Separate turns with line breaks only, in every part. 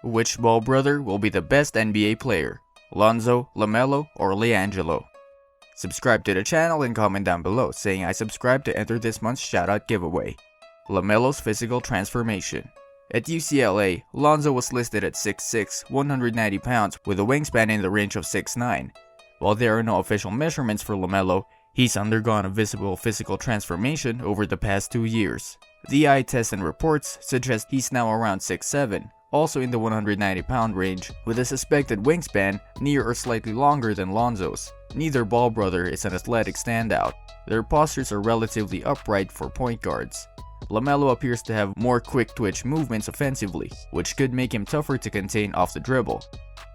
Which Ball brother will be the best NBA player? Lonzo, LaMelo, or LiAngelo? Subscribe to the channel and comment down below saying I subscribe to enter this month's shoutout giveaway. LaMelo's physical transformation. At UCLA, Lonzo was listed at 6'6", 190 pounds with a wingspan in the range of 6'9". While there are no official measurements for LaMelo, he's undergone a visible physical transformation over the past 2 years. The eye test and reports suggest he's now around 6'7", also in the 190-pound range, with a suspected wingspan near or slightly longer than Lonzo's. Neither Ball brother is an athletic standout. Their postures are relatively upright for point guards. LaMelo appears to have more quick-twitch movements offensively, which could make him tougher to contain off the dribble.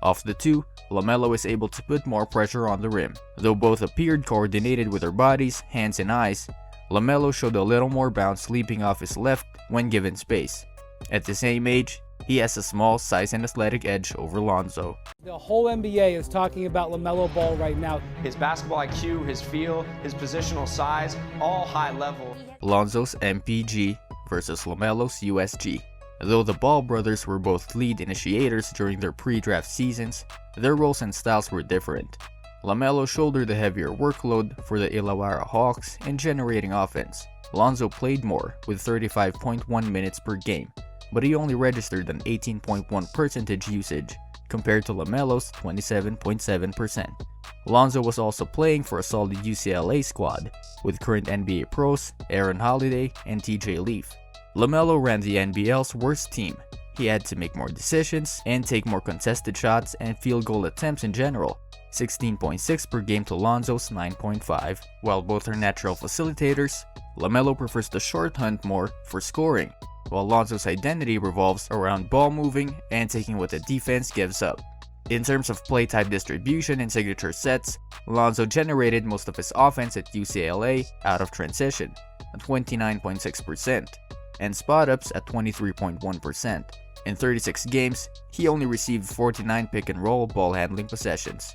Of the two, LaMelo is able to put more pressure on the rim. Though both appeared coordinated with their bodies, hands, and eyes, LaMelo showed a little more bounce leaping off his left when given space. At the same age, he has a small size and athletic edge over Lonzo.
The whole NBA is talking about LaMelo Ball right now.
His basketball IQ, his feel, his positional size, all high level.
Lonzo's MPG versus LaMelo's USG. Though the Ball brothers were both lead initiators during their pre-draft seasons, their roles and styles were different. LaMelo shouldered the heavier workload for the Illawarra Hawks in generating offense. Lonzo played more with 35.1 minutes per game, but he only registered an 18.1% usage, compared to LaMelo's 27.7%. Lonzo was also playing for a solid UCLA squad, with current NBA pros Aaron Holiday and TJ Leaf. LaMelo ran the NBL's worst team. He had to make more decisions and take more contested shots and field goal attempts in general, 16.6 per game to Lonzo's 9.5. While both are natural facilitators, LaMelo prefers the short hunt more for scoring, while Lonzo's identity revolves around ball moving and taking what the defense gives up. In terms of play type distribution and signature sets, Lonzo generated most of his offense at UCLA out of transition at 29.6% and spot-ups at 23.1%. In 36 games, he only received 49 pick-and-roll ball handling possessions.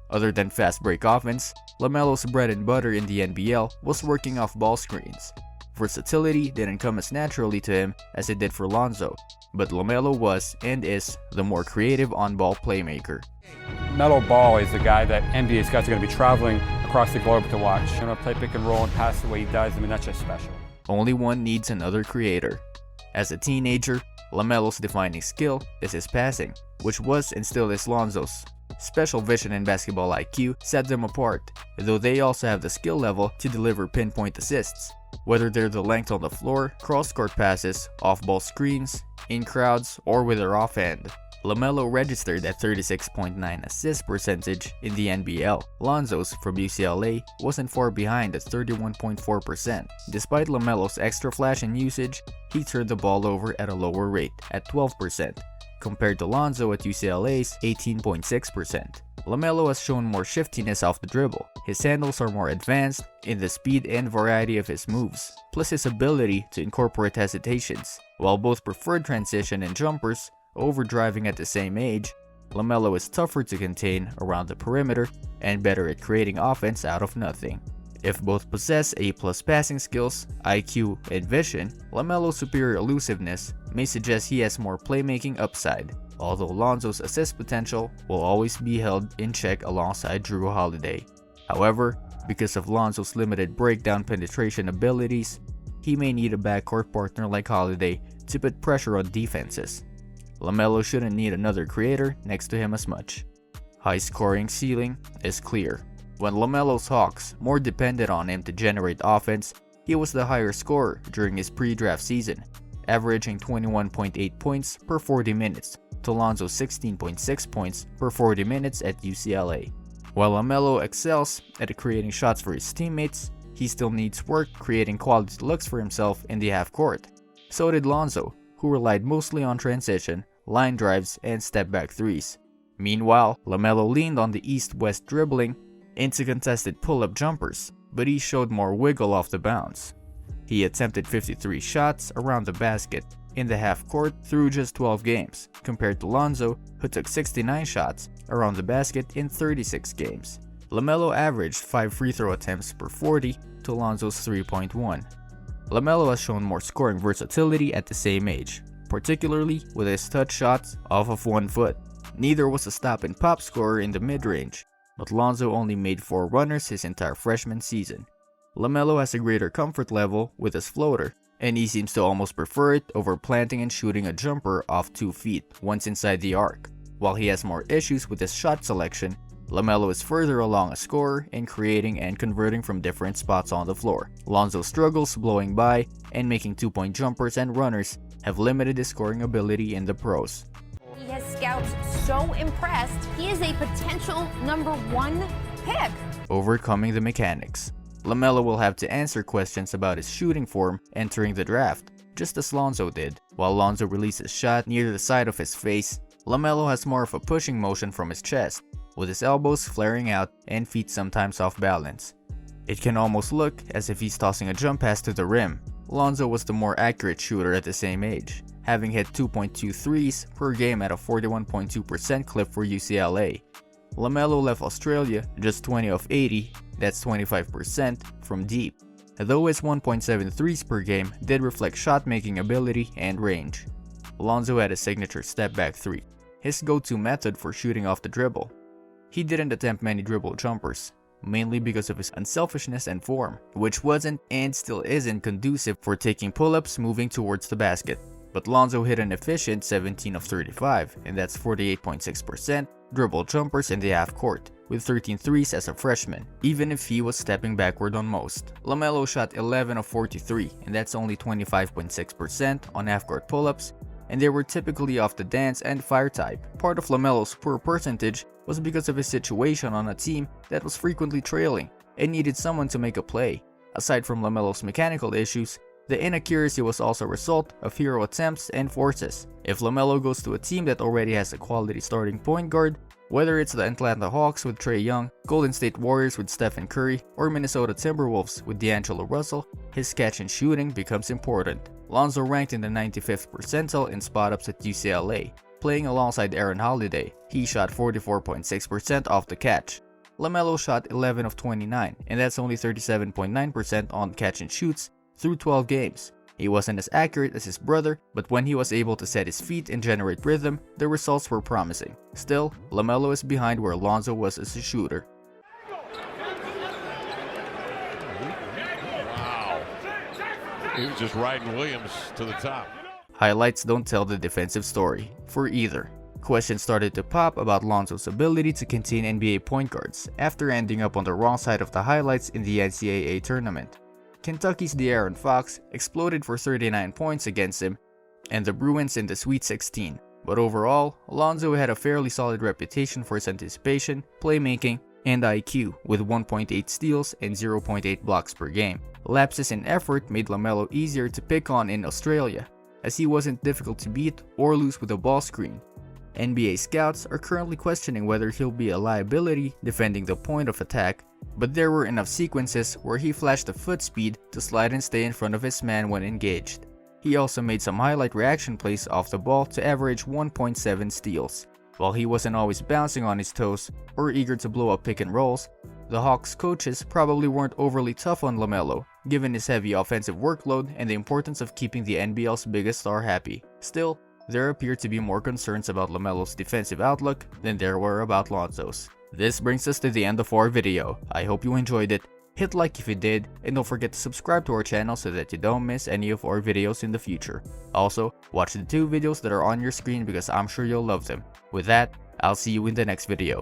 Other than fast break offense, LaMelo's bread and butter in the NBL was working off ball screens. Versatility didn't come as naturally to him as it did for Lonzo, but LaMelo was and is the more creative on-ball playmaker.
LaMelo Ball is the guy that NBA scouts are going to be traveling across the globe to watch. You know, play pick and roll and pass the way he does. I mean, that's just special.
Only one needs another creator. As a teenager, LaMelo's defining skill is his passing, which was and still is Lonzo's. Special vision and basketball IQ set them apart, though they also have the skill level to deliver pinpoint assists. Whether they're the length on the floor, cross-court passes, off-ball screens, in crowds, or with their offhand. LaMelo registered at 36.9 assist percentage in the NBL. Lonzo's from UCLA wasn't far behind at 31.4%. Despite LaMelo's extra flash and usage, he turned the ball over at a lower rate, at 12%, compared to Lonzo at UCLA's 18.6%. LaMelo has shown more shiftiness off the dribble. His handles are more advanced in the speed and variety of his moves, plus his ability to incorporate hesitations. While both preferred transition and jumpers over driving at the same age, LaMelo is tougher to contain around the perimeter and better at creating offense out of nothing. If both possess A+ passing skills, IQ, and vision, LaMelo's superior elusiveness may suggest he has more playmaking upside, although Lonzo's assist potential will always be held in check alongside Jrue Holiday. However, because of Lonzo's limited breakdown penetration abilities, he may need a backcourt partner like Holiday to put pressure on defenses. LaMelo shouldn't need another creator next to him as much. High scoring ceiling is clear. When LaMelo's Hawks more depended on him to generate offense, he was the higher scorer during his pre-draft season, averaging 21.8 points per 40 minutes to Lonzo's 16.6 points per 40 minutes at UCLA. While LaMelo excels at creating shots for his teammates, he still needs work creating quality looks for himself in the half-court. So did Lonzo, who relied mostly on transition, line drives, and step-back threes. Meanwhile, LaMelo leaned on the east-west dribbling into contested pull-up jumpers, but he showed more wiggle off the bounce. He attempted 53 shots around the basket in the half-court through just 12 games, compared to Lonzo, who took 69 shots around the basket in 36 games. LaMelo averaged 5 free throw attempts per 40 to Lonzo's 3.1. LaMelo has shown more scoring versatility at the same age, particularly with his touch shots off of 1 foot. Neither was a stop and pop scorer in the mid-range, but Lonzo only made 4 runners his entire freshman season. LaMelo has a greater comfort level with his floater, and he seems to almost prefer it over planting and shooting a jumper off 2 feet once inside the arc. While he has more issues with his shot selection, LaMelo is further along a scorer in creating and converting from different spots on the floor. Lonzo's struggles blowing by and making 2-point jumpers and runners have limited his scoring ability in the pros.
He has scouts so impressed, he is a potential #1 pick.
Overcoming the mechanics. LaMelo will have to answer questions about his shooting form entering the draft, just as Lonzo did. While Lonzo releases shot near the side of his face, LaMelo has more of a pushing motion from his chest, with his elbows flaring out and feet sometimes off balance. It can almost look as if he's tossing a jump pass to the rim. Lonzo was the more accurate shooter at the same age, having hit 2.2 threes per game at a 41.2% clip for UCLA. LaMelo left Australia just 20 of 80, that's 25%, from deep, though his 1.7 threes per game did reflect shot-making ability and range. Lonzo had a signature step-back 3, his go-to method for shooting off the dribble. He didn't attempt many dribble jumpers, mainly because of his unselfishness and form, which wasn't and still isn't conducive for taking pull-ups moving towards the basket. But Lonzo hit an efficient 17 of 35, and that's 48.6% dribble jumpers in the half court, with 13 threes as a freshman, even if he was stepping backward on most. LaMelo shot 11 of 43, and that's only 25.6% on half-court pull-ups, and they were typically off the dance and fire type. Part of LaMelo's poor percentage was because of his situation on a team that was frequently trailing and needed someone to make a play. Aside from LaMelo's mechanical issues, the inaccuracy was also a result of hero attempts and forces. If LaMelo goes to a team that already has a quality starting point guard, whether it's the Atlanta Hawks with Trae Young, Golden State Warriors with Stephen Curry, or Minnesota Timberwolves with D'Angelo Russell, his catch and shooting becomes important. Lonzo ranked in the 95th percentile in spot-ups at UCLA. Playing alongside Aaron Holiday, he shot 44.6% off the catch. LaMelo shot 11 of 29, and that's only 37.9% on catch and shoots through 12 games. He wasn't as accurate as his brother, but when he was able to set his feet and generate rhythm, the results were promising. Still, LaMelo is behind where Lonzo was as a shooter.
Wow. He was just riding Williams to the top.
Highlights don't tell the defensive story for either. Questions started to pop about Lonzo's ability to contain NBA point guards after ending up on the wrong side of the highlights in the NCAA tournament. Kentucky's De'Aaron Fox exploded for 39 points against him, and the Bruins in the Sweet 16. But overall, Lonzo had a fairly solid reputation for his anticipation, playmaking, and IQ, with 1.8 steals and 0.8 blocks per game. Lapses in effort made LaMelo easier to pick on in Australia, as he wasn't difficult to beat or lose with a ball screen. NBA scouts are currently questioning whether he'll be a liability defending the point of attack, but there were enough sequences where he flashed the foot speed to slide and stay in front of his man when engaged. He also made some highlight reaction plays off the ball to average 1.7 steals. While he wasn't always bouncing on his toes or eager to blow up pick and rolls, the Hawks coaches probably weren't overly tough on LaMelo, given his heavy offensive workload and the importance of keeping the NBL's biggest star happy. Still, there appear to be more concerns about LaMelo's defensive outlook than there were about Lonzo's. This brings us to the end of our video. I hope you enjoyed it. Hit like if you did, and don't forget to subscribe to our channel so that you don't miss any of our videos in the future. Also, watch the 2 videos that are on your screen because I'm sure you'll love them. With that, I'll see you in the next video.